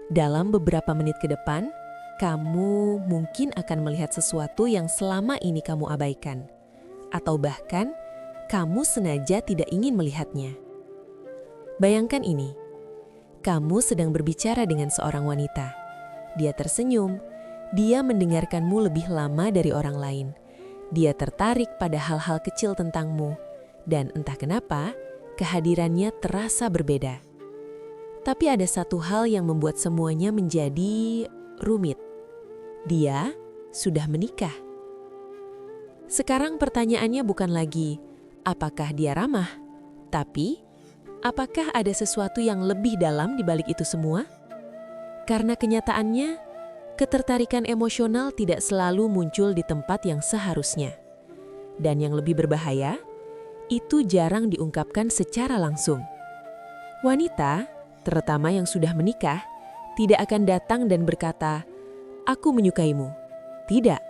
Dalam beberapa menit ke depan, kamu mungkin akan melihat sesuatu yang selama ini kamu abaikan, atau bahkan kamu sengaja tidak ingin melihatnya. Bayangkan ini, kamu sedang berbicara dengan seorang wanita. Dia tersenyum, dia mendengarkanmu lebih lama dari orang lain. Dia tertarik pada hal-hal kecil tentangmu, dan entah kenapa, kehadirannya terasa berbeda. Tapi ada satu hal yang membuat semuanya menjadi rumit. Dia sudah menikah. Sekarang pertanyaannya bukan lagi, apakah dia ramah? Tapi, apakah ada sesuatu yang lebih dalam di balik itu semua? Karena kenyataannya, ketertarikan emosional tidak selalu muncul di tempat yang seharusnya. Dan yang lebih berbahaya, itu jarang diungkapkan secara langsung. Wanita, terutama yang sudah menikah, tidak akan datang dan berkata, "Aku menyukaimu." Tidak,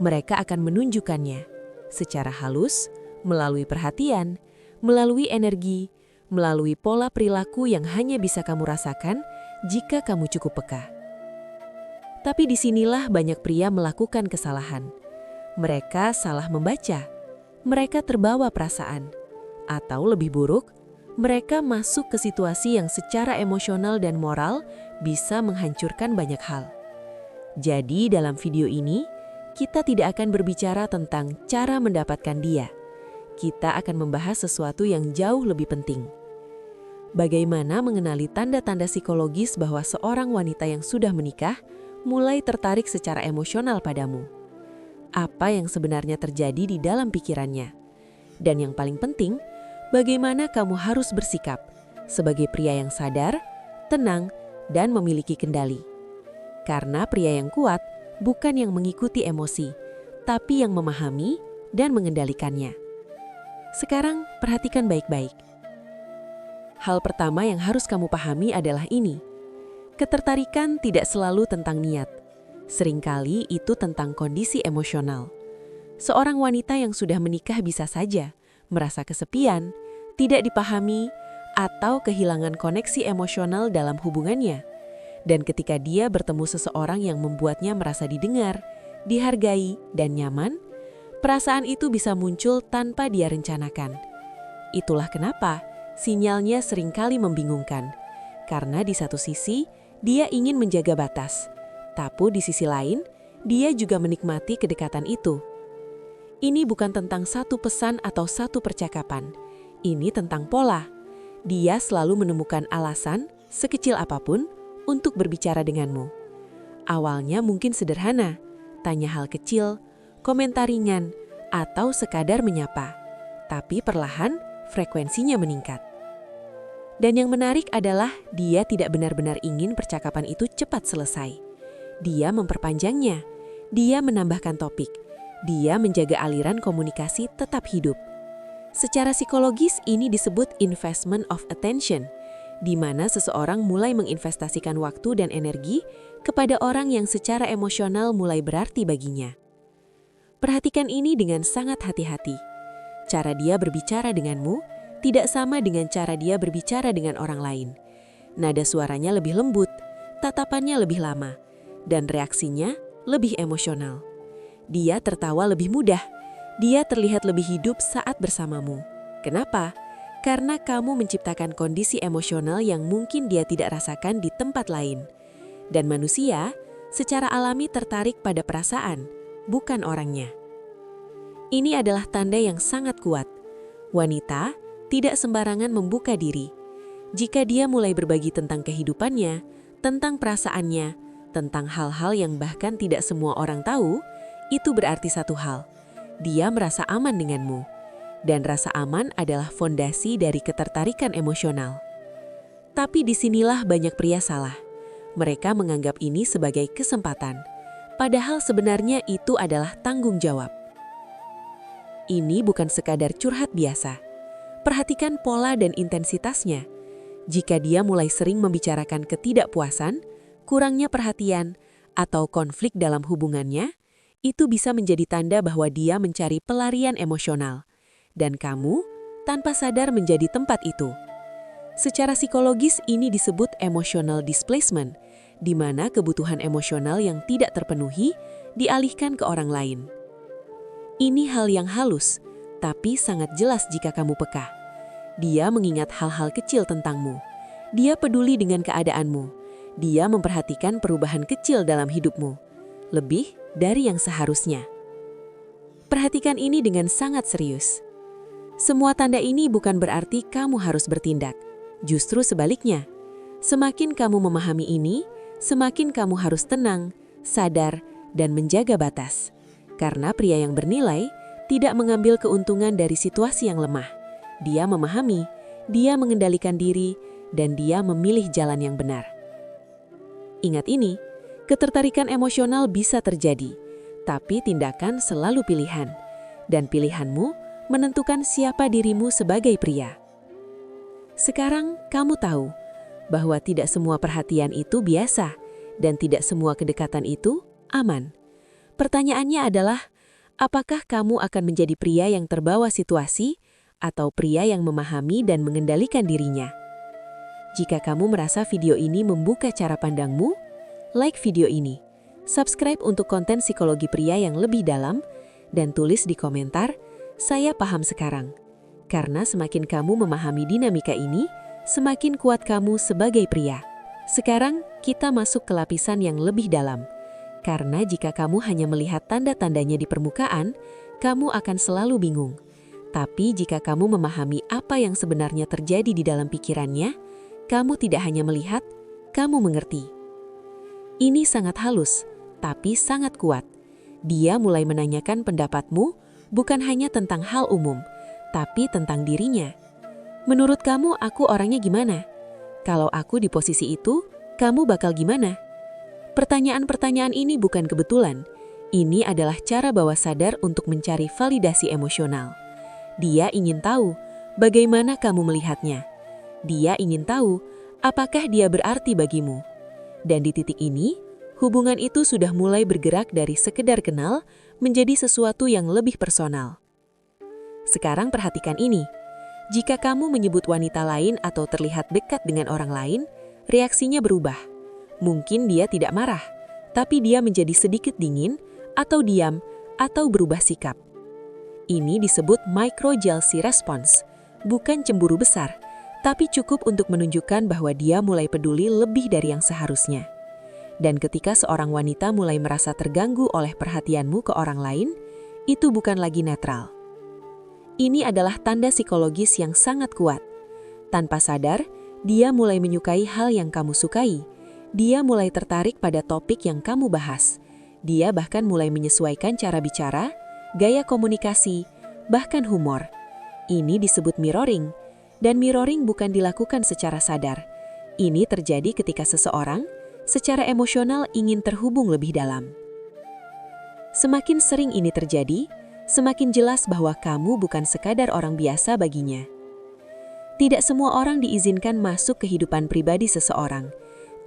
mereka akan menunjukkannya secara halus, melalui perhatian, melalui energi, melalui pola perilaku yang hanya bisa kamu rasakan jika kamu cukup peka. Tapi disinilah banyak pria melakukan kesalahan. Mereka salah membaca, mereka terbawa perasaan, atau lebih buruk, mereka masuk ke situasi yang secara emosional dan moral bisa menghancurkan banyak hal. Jadi dalam video ini, kita tidak akan berbicara tentang cara mendapatkan dia. Kita akan membahas sesuatu yang jauh lebih penting. Bagaimana mengenali tanda-tanda psikologis bahwa seorang wanita yang sudah menikah mulai tertarik secara emosional padamu. Apa yang sebenarnya terjadi di dalam pikirannya. Dan yang paling penting, bagaimana kamu harus bersikap sebagai pria yang sadar, tenang, dan memiliki kendali. Karena pria yang kuat bukan yang mengikuti emosi, tapi yang memahami dan mengendalikannya. Sekarang perhatikan baik-baik. Hal pertama yang harus kamu pahami adalah ini. Ketertarikan tidak selalu tentang niat. Seringkali itu tentang kondisi emosional. Seorang wanita yang sudah menikah bisa saja merasa kesepian, tidak dipahami, atau kehilangan koneksi emosional dalam hubungannya. Dan ketika dia bertemu seseorang yang membuatnya merasa didengar, dihargai, dan nyaman, perasaan itu bisa muncul tanpa dia rencanakan. Itulah kenapa sinyalnya seringkali membingungkan. Karena di satu sisi, dia ingin menjaga batas. Tapi di sisi lain, dia juga menikmati kedekatan itu. Ini bukan tentang satu pesan atau satu percakapan. Ini tentang pola. Dia selalu menemukan alasan, sekecil apapun, untuk berbicara denganmu. Awalnya mungkin sederhana, tanya hal kecil, komentar ringan, atau sekadar menyapa. Tapi perlahan, frekuensinya meningkat. Dan yang menarik adalah dia tidak benar-benar ingin percakapan itu cepat selesai. Dia memperpanjangnya, dia menambahkan topik, dia menjaga aliran komunikasi tetap hidup. Secara psikologis ini disebut investment of attention, di mana seseorang mulai menginvestasikan waktu dan energi kepada orang yang secara emosional mulai berarti baginya. Perhatikan ini dengan sangat hati-hati. Cara dia berbicara denganmu tidak sama dengan cara dia berbicara dengan orang lain. Nada suaranya lebih lembut, tatapannya lebih lama, dan reaksinya lebih emosional. Dia tertawa lebih mudah, dia terlihat lebih hidup saat bersamamu. Kenapa? Karena kamu menciptakan kondisi emosional yang mungkin dia tidak rasakan di tempat lain. Dan manusia secara alami tertarik pada perasaan, bukan orangnya. Ini adalah tanda yang sangat kuat. Wanita tidak sembarangan membuka diri. Jika dia mulai berbagi tentang kehidupannya, tentang perasaannya, tentang hal-hal yang bahkan tidak semua orang tahu, itu berarti satu hal. Dia merasa aman denganmu. Dan rasa aman adalah fondasi dari ketertarikan emosional. Tapi disinilah banyak pria salah. Mereka menganggap ini sebagai kesempatan. Padahal sebenarnya itu adalah tanggung jawab. Ini bukan sekadar curhat biasa. Perhatikan pola dan intensitasnya. Jika dia mulai sering membicarakan ketidakpuasan, kurangnya perhatian, atau konflik dalam hubungannya, itu bisa menjadi tanda bahwa dia mencari pelarian emosional. Dan kamu tanpa sadar menjadi tempat itu. Secara psikologis ini disebut emotional displacement, di mana kebutuhan emosional yang tidak terpenuhi dialihkan ke orang lain. Ini hal yang halus, tapi sangat jelas jika kamu peka. Dia mengingat hal-hal kecil tentangmu. Dia peduli dengan keadaanmu. Dia memperhatikan perubahan kecil dalam hidupmu, lebih dari yang seharusnya. Perhatikan ini dengan sangat serius. Semua tanda ini bukan berarti kamu harus bertindak. Justru sebaliknya, semakin kamu memahami ini, semakin kamu harus tenang, sadar, dan menjaga batas. Karena pria yang bernilai tidak mengambil keuntungan dari situasi yang lemah. Dia memahami, dia mengendalikan diri, dan dia memilih jalan yang benar. Ingat ini, ketertarikan emosional bisa terjadi, tapi tindakan selalu pilihan. Dan pilihanmu menentukan siapa dirimu sebagai pria. Sekarang kamu tahu bahwa tidak semua perhatian itu biasa dan tidak semua kedekatan itu aman. Pertanyaannya adalah, apakah kamu akan menjadi pria yang terbawa situasi atau pria yang memahami dan mengendalikan dirinya? Jika kamu merasa video ini membuka cara pandangmu, like video ini, subscribe untuk konten psikologi pria yang lebih dalam, dan tulis di komentar, "Saya paham sekarang." Karena semakin kamu memahami dinamika ini, semakin kuat kamu sebagai pria. Sekarang kita masuk ke lapisan yang lebih dalam. Karena jika kamu hanya melihat tanda-tandanya di permukaan, kamu akan selalu bingung. Tapi jika kamu memahami apa yang sebenarnya terjadi di dalam pikirannya, kamu tidak hanya melihat, kamu mengerti. Ini sangat halus, tapi sangat kuat. Dia mulai menanyakan pendapatmu, bukan hanya tentang hal umum, tapi tentang dirinya. Menurut kamu, aku orangnya gimana? Kalau aku di posisi itu, kamu bakal gimana? Pertanyaan-pertanyaan ini bukan kebetulan. Ini adalah cara bawah sadar untuk mencari validasi emosional. Dia ingin tahu bagaimana kamu melihatnya. Dia ingin tahu apakah dia berarti bagimu. Dan di titik ini, hubungan itu sudah mulai bergerak dari sekedar kenal menjadi sesuatu yang lebih personal. Sekarang perhatikan ini. Jika kamu menyebut wanita lain atau terlihat dekat dengan orang lain, reaksinya berubah. Mungkin dia tidak marah, tapi dia menjadi sedikit dingin, atau diam, atau berubah sikap. Ini disebut micro-jealousy response, bukan cemburu besar, tapi cukup untuk menunjukkan bahwa dia mulai peduli lebih dari yang seharusnya. Dan ketika seorang wanita mulai merasa terganggu oleh perhatianmu ke orang lain, itu bukan lagi netral. Ini adalah tanda psikologis yang sangat kuat. Tanpa sadar, dia mulai menyukai hal yang kamu sukai. Dia mulai tertarik pada topik yang kamu bahas. Dia bahkan mulai menyesuaikan cara bicara, gaya komunikasi, bahkan humor. Ini disebut mirroring. Dan mirroring bukan dilakukan secara sadar. Ini terjadi ketika seseorang secara emosional ingin terhubung lebih dalam. Semakin sering ini terjadi, semakin jelas bahwa kamu bukan sekadar orang biasa baginya. Tidak semua orang diizinkan masuk kehidupan pribadi seseorang,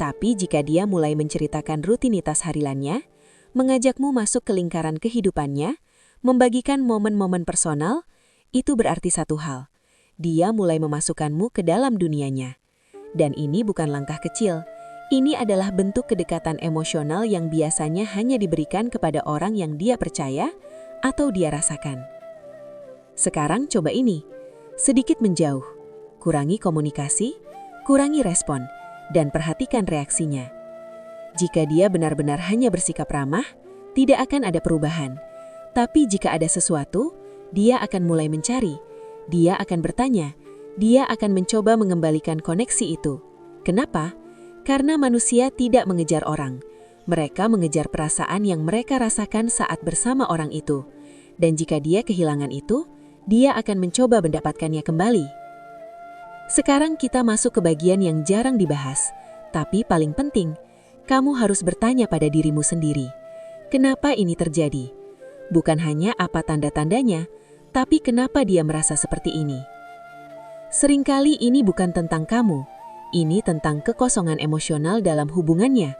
tapi jika dia mulai menceritakan rutinitas hariannya, mengajakmu masuk ke lingkaran kehidupannya, membagikan momen-momen personal, itu berarti satu hal. Dia mulai memasukkanmu ke dalam dunianya. Dan ini bukan langkah kecil. Ini adalah bentuk kedekatan emosional yang biasanya hanya diberikan kepada orang yang dia percaya atau dia rasakan. Sekarang coba ini, sedikit menjauh, kurangi komunikasi, kurangi respon, dan perhatikan reaksinya. Jika dia benar-benar hanya bersikap ramah, tidak akan ada perubahan. Tapi jika ada sesuatu, dia akan mulai mencari, dia akan bertanya, dia akan mencoba mengembalikan koneksi itu. Kenapa? Karena manusia tidak mengejar orang. Mereka mengejar perasaan yang mereka rasakan saat bersama orang itu. Dan jika dia kehilangan itu, dia akan mencoba mendapatkannya kembali. Sekarang kita masuk ke bagian yang jarang dibahas. Tapi paling penting, kamu harus bertanya pada dirimu sendiri. Kenapa ini terjadi? Bukan hanya apa tanda-tandanya, tapi kenapa dia merasa seperti ini. Seringkali ini bukan tentang kamu. Ini tentang kekosongan emosional dalam hubungannya.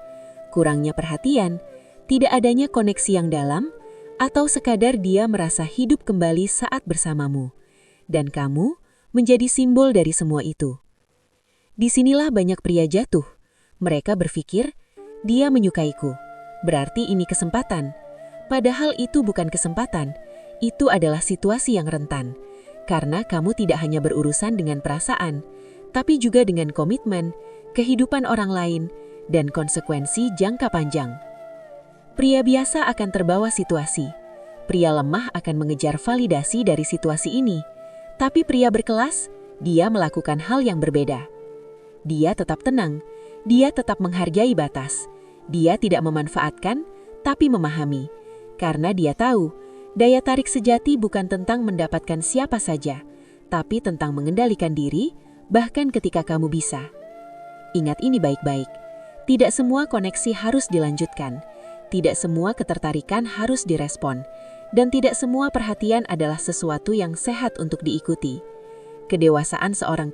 Kurangnya perhatian, tidak adanya koneksi yang dalam, atau sekadar dia merasa hidup kembali saat bersamamu. Dan kamu menjadi simbol dari semua itu. Disinilah banyak pria jatuh. Mereka berpikir, Dia menyukaiku. Berarti ini kesempatan. Padahal itu bukan kesempatan. Itu adalah situasi yang rentan. Karena kamu tidak hanya berurusan dengan perasaan, tapi juga dengan komitmen, kehidupan orang lain, dan konsekuensi jangka panjang. Pria biasa akan terbawa situasi. Pria lemah akan mengejar validasi dari situasi ini. Tapi pria berkelas, dia melakukan hal yang berbeda. Dia tetap tenang, dia tetap menghargai batas. Dia tidak memanfaatkan, tapi memahami. Karena dia tahu, daya tarik sejati bukan tentang mendapatkan siapa saja, tapi tentang mengendalikan diri, bahkan ketika kamu bisa. Ingat ini baik-baik, tidak semua koneksi harus dilanjutkan, tidak semua ketertarikan harus direspon, dan tidak semua perhatian adalah sesuatu yang sehat untuk diikuti. Kedewasaan seorang